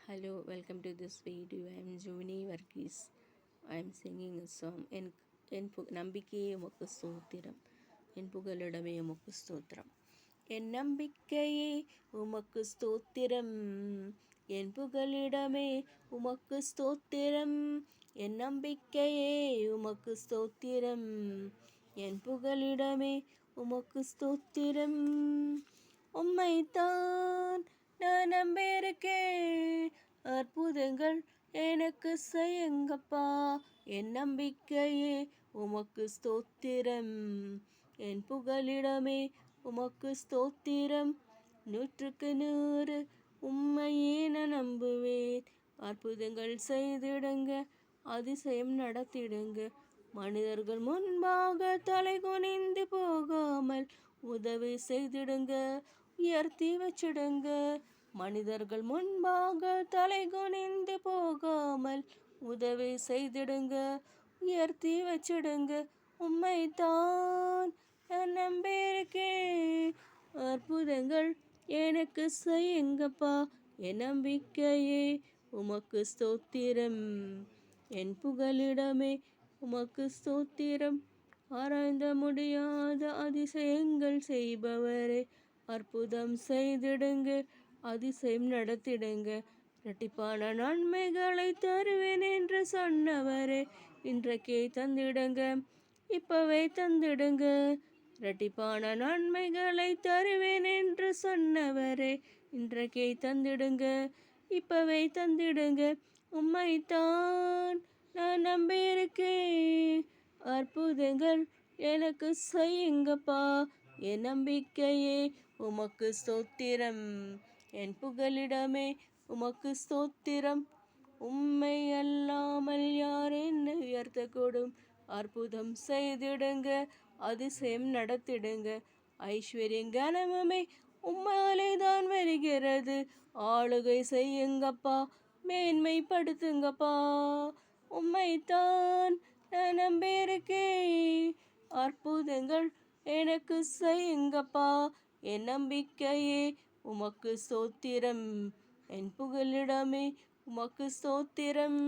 Hello, welcome to this video. I am Juvini Varghese. I am singing a song. நம்பிக்கையே உமக்கு ஸ்தோத்திரம், என் புகலிடமே உமக்கு ஸ்தோத்திரம். என் நம்பிக்கையே உமக்கு ஸ்தோத்திரம், என் புகலிடமே உமக்கு ஸ்தோத்திரம். என் நம்பிக்கையே உமக்கு ஸ்தோத்திரம், என் புகலிடமே உமக்கு ஸ்தோத்திரம். உம்மைத்தான் நான் நம்பியிருக்கேன், அற்புதங்கள் எனக்கு செய்யுங்கப்பா. என் நம்பிக்கையே உமக்கு ஸ்தோத்திரம், என் புகலிடமே உமக்கு ஸ்தோத்திரம். 100க்கு 100 உம்மையே நான் நம்புவேன். அற்புதங்கள் செய்திடுங்க, அதிசயம் நடத்திடுங்க. மனிதர்கள் முன்பாக தலை குனிந்து போகாமல் உதவி செய்திடுங்க, உயர்த்தி வச்சிடுங்க. மனிதர்கள் முன்பாக தலை குனிந்து போகாமல் உதவி செய்திடுங்க, உயர்த்தி வச்சிடுங்க. உம்மைத்தான் நான் நம்பியிருக்கேன், அற்புதங்கள் எனக்கு செய்யுங்கப்பா. என் நம்பிக்கையே உமக்கு ஸ்தோத்திரம், என் புகலிடமே உமக்கு ஸ்தோத்திரம். ஆராய்ந்த முடியாத அதிசயங்கள் செய்பவரே, அற்புதம் செய்திடுங்க, அதிசயம் நடத்திடுங்க. இரட்டிப்பான நன்மைகளை தருவேன் என்று சொன்னவரே, இன்றைக்கே தந்திடுங்க, இப்பவே தந்திடுங்க. இரட்டிப்பான நன்மைகளை தருவேன் என்று சொன்னவரே, இன்றைக்கே தந்திடுங்க, இப்பவே தந்திடுங்க. உம்மைத்தான் நான் நம்பியிருக்கேன், அற்புதங்கள் எனக்கு செய்யுங்கப்பா. என் நம்பிக்கையே உமக்கு ஸ்தோத்திரம், என் புகலிடமே உமக்கு ஸ்தோத்திரம். உம்மை அல்லாமல் யார் என்னை உயர்த்தக்கூடும்? அற்புதம் செய்திடுங்க, அதிசயம் நடத்திடுங்க. ஐஸ்வர்யம் கனமுமே உம்மாலே தான் வருகிறது. ஆளுகை செய்யுங்கப்பா, மேன்மைப்படுத்துங்கப்பா. உம்மைத்தான் நான் நம்பியிருக்கேன், அற்புதங்கள் எனக்கு செய்யுங்கப்பா. என் நம்பிக்கையே உமக்கு ஸ்தோத்திரம், என் புகலிடமே உமக்கு ஸ்தோத்திரம்.